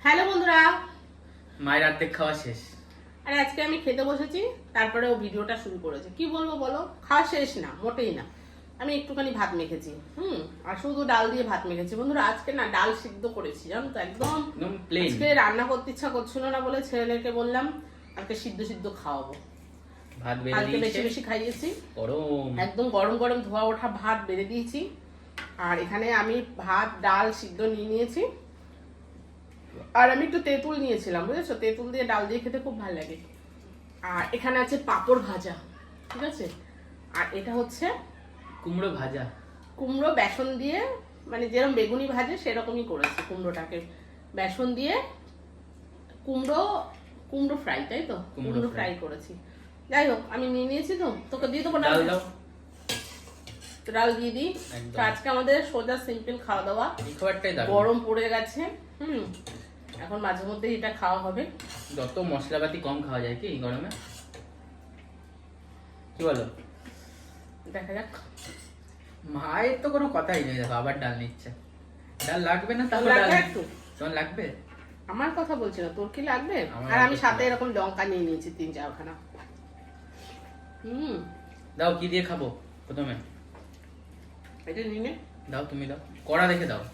Hello বন্ধুরা, মায়ের অর্ধেক খাওয়া শেষ। আরে আজকে আমি খেতে বসেছি, তারপরে ও ভিডিওটা শুরু করেছে। কি বলবো বলো, খাওয়া শেষ না, মোটেই না। আমি একটুখানি ভাত মেখেছি, আর শুধু ডাল দিয়ে ভাত মেখেছি। বন্ধুরা আজকে না ডাল সিদ্ধ করেছি, জানো তো, একদম প্লেন। আজকে রান্না করতে ইচ্ছা করছিল না বলে ছেলেকে বললাম আজকে সিদ্ধ সিদ্ধ খাওয়াবো। ভাত কালকে বেশি বেশি খাইয়েছি, গরম একদম গরম গরম ধোয়া ওঠা ভাত বেড়ে দিয়েছি। আর এখানে আমি ভাত ডাল সিদ্ধ নিয়ে নিয়েছি, আর আমি একটু তেঁতুল নিয়েছিলাম, বুঝেছো, তেঁতুল দিয়ে ডাল দিয়ে খেতে খুব ভালো লাগে। আর এখানে আছে পাঁপড় ভাজা, ঠিক আছে। আর এটা হচ্ছে কুমড়ো ভাজা, কুমড়ো বেসন দিয়ে, মানে যেরকম বেগুনি ভাজে সেরকমই করেছি কুমড়োটাকে বেসন দিয়ে। কুমড়ো কুমড়ো ফ্রাই, তাই তো, কুমড়ো ফ্রাই করেছি। যাই হোক, আমি নিয়ে নিয়েছি, তো তোকে দিয়ে দেবো ডাল। ডাল দিয়ে দিই। তো আজকে আমাদের সোজা সিম্পল খাওয়া দাওয়া, গরম পড়ে গেছে। এখন মাঝে মধ্যে এটা খাওয়া হবে। যত মশলাপাতি কম খাওয়া যায় কি গরমে, কি বলো? দেখা যাক। মায়ের তো কোনো কথাই নেই, দেখো আবার ডাল নিচ্ছে। ডাল লাগবে না তাহলে? একটু তোমার লাগবে? আমার কথা বলছি না, তোর কি লাগবে? আর আমি সাথে এরকম লঙ্কা নিয়ে নিয়েছি 3-4খানা। দাও, কি দিয়ে খাবো প্রথমে? এটা নিয়ে নে। দাও, তুমি দাও, কড়া দেখে দাও।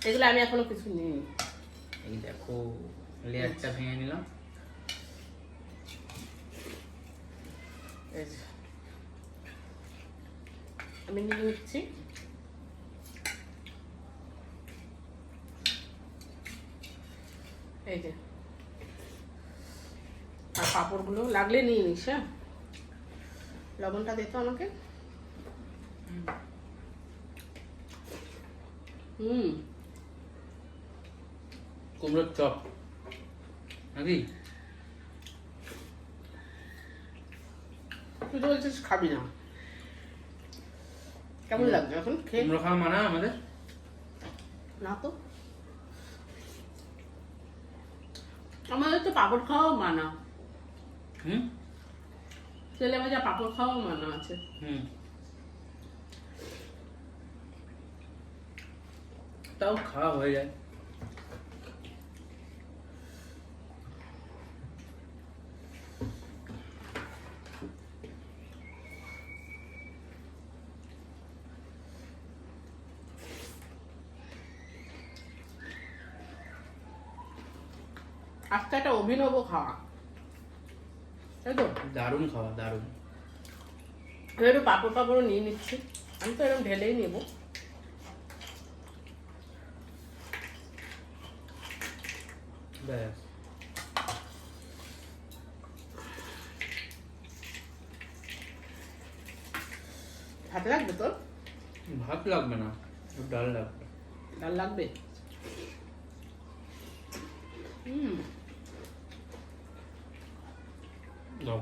এগুলো আমি এখনো কিছু নিইনি। এই দেখো, লেয়ারটা ভেঙে নিলাম। আমি নিয়ে নিচ্ছি। এই যে, আর পাঁপড়গুলো লাগলে নিয়ে নিস। হ্যাঁ, লবণটা দে তো আমাকে। কুমড়োর চপ নাকি? তুই তো বলছিস খাবি না, কেমন লাগবে এখন খেয়ে? কুমড়ো খাওয়া মানা আমাদের? না তো, আমাদের তো পাঁপড় খাওয়াও মানা। তেলে ভাজা পাঁপড় খাওয়াও মানা আছে। তাও খাওয়া হয়ে যায়। আজকে একটা অভিনব খাওয়া, তাই তো? দারুণ খাওয়া, দারুণ। একটু পাঁপড় পাঁপড়ও নিয়ে নিচ্ছি, আমি তো এরকম ঢেলেই নেবো। ব্যাস, ভাত লাগবে তোর? ভাত লাগবে না, ডাল লাগবে। ডাল লাগবে? দাও।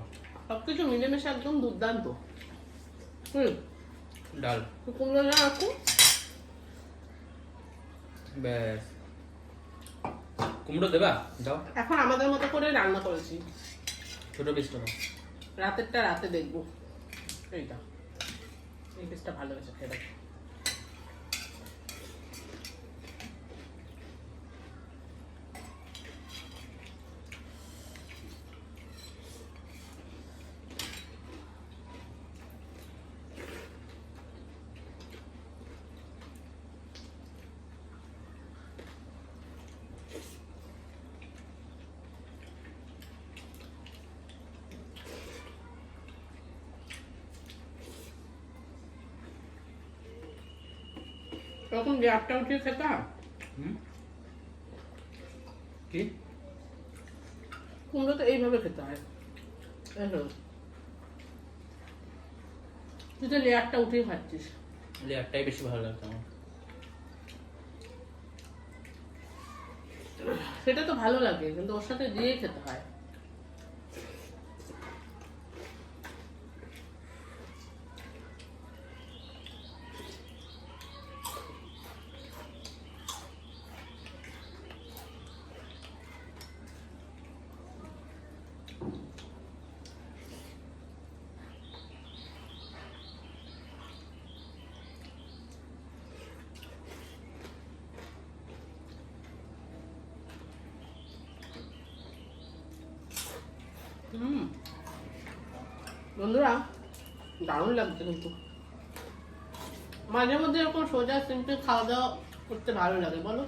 সবকিছু মিলেমিশে একদম দুর্দান্ত। ডাল, কুমড়ো না রাখো। ব্যাস। কুমড়ো দেবা? দাও। এখন আমাদের মতো করে রান্না করেছি, ছোট পিসটা দাও। রাতেরটা রাতে দেখবো। এইটা, এই পিসটা ভালো হয়েছে, খেয়ে দেখো। তখন গ্যাপটা উঠিয়ে খেতে হয়। কি কুমড়ো তো এইভাবে খেতে হয়, তুই তো লেয়ারটা উঠিয়ে খাচ্ছিস। লেয়ারটাই বেশি ভালো লাগতো আমার। সেটা তো ভালো লাগে, কিন্তু ওর সাথে দিয়ে খেতে হয়। বন্ধুরা দারুণ লাগছে কিন্তু মাঝে মধ্যে এরকম সোজা সিম্পল খাওয়া দাওয়া করতে ভালো লাগে বলো।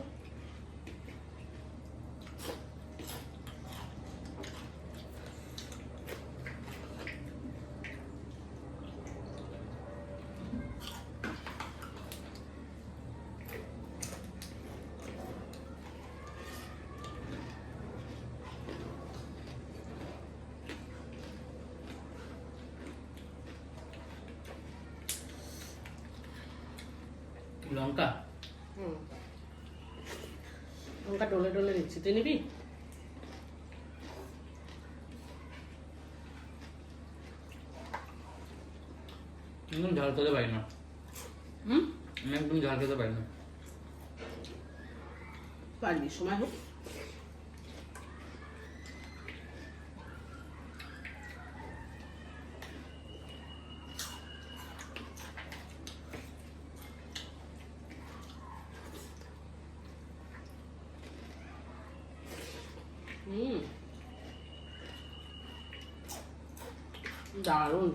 লঙ্কা লঙ্কা ডলে ডলে নিচ্ছি, তুই নিবি? একদম ঝাল খেতে পারি না। আমি একদম ঝাল খেতে পারি না। পারবি, সময় হোক। দারুণ।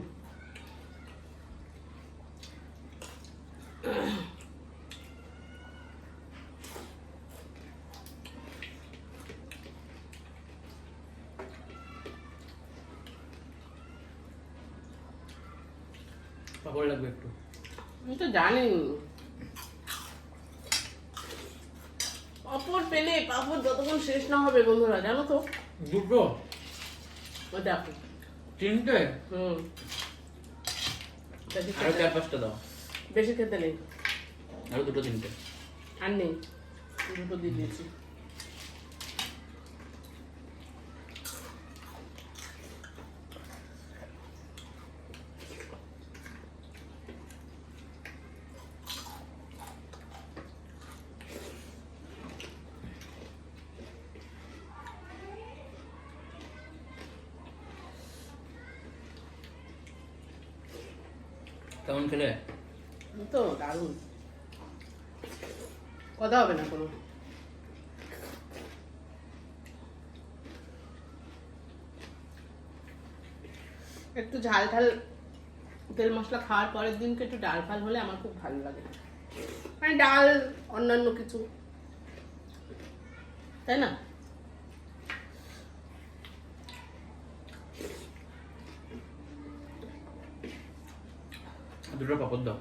পাপড় লাগবে একটু। আমি তো জানি পাপড় পেলে পাপড় যতক্ষণ শেষ না হবে বন্ধুরা, জানো তো। দুটো ওই দেখো, তিনটে আরো 4-5টা দাও। বেশি খেতে নেই, আরো দুটো তিনটে আর নেই, দুটো দিয়ে দিয়েছি। কেমন খেলে? তো দারুণ, কথা হবে না কোনো। একটু ঝাল ঝাল তেল মশলা খাওয়ার পরের দিনকে একটু ডাল ফাল হলে আমার খুব ভালো লাগে, মানে ডাল অন্যান্য কিছু, তাই না? দুটো পাপড় দাও।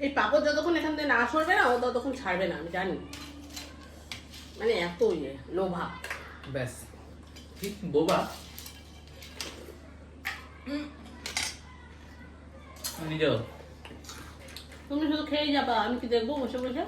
এই পাপড় যতক্ষণ এখান থেকে না সরবে না ও ততক্ষণ ছাড়বে না, আমি জানি। মানে এত ইয়ে লোভা। ব্যাস ঠিক বোবা। নিজেও তুমি শুধু খেয়ে যাবা, আমি কি দেখবো বসে বসে?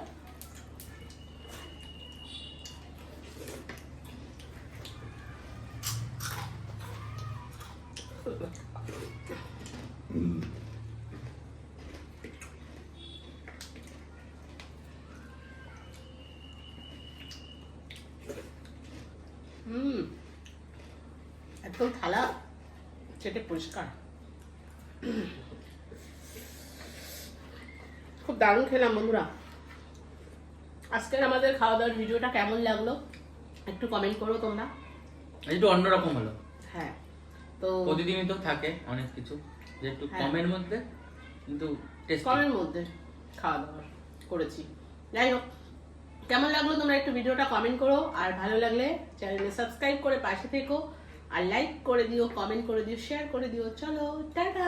একদম থালা চেটে পরিষ্কার। খুব দারুণ খেলাম বন্ধুরা। আজকের আমাদের খাওয়া দাওয়ার ভিডিওটা কেমন লাগলো একটু কমেন্ট করো তোমরা। একটু অন্যরকম হলো। হ্যাঁ, তো প্রতিদিনই তো থাকে অনেক কিছু, যে একটু কমের মধ্যে, কিন্তু কমের মধ্যে খাওয়া দাওয়া করেছি। যাই হোক, কেমন লাগলো তোমরা একটু ভিডিওটা কমেন্ট করো, আর ভালো লাগলে চ্যানেলে সাবস্ক্রাইব করে পাশে থেকো, আর লাইক করে দিও, কমেন্ট করে দিও, শেয়ার করে দিও। চলো টাটা।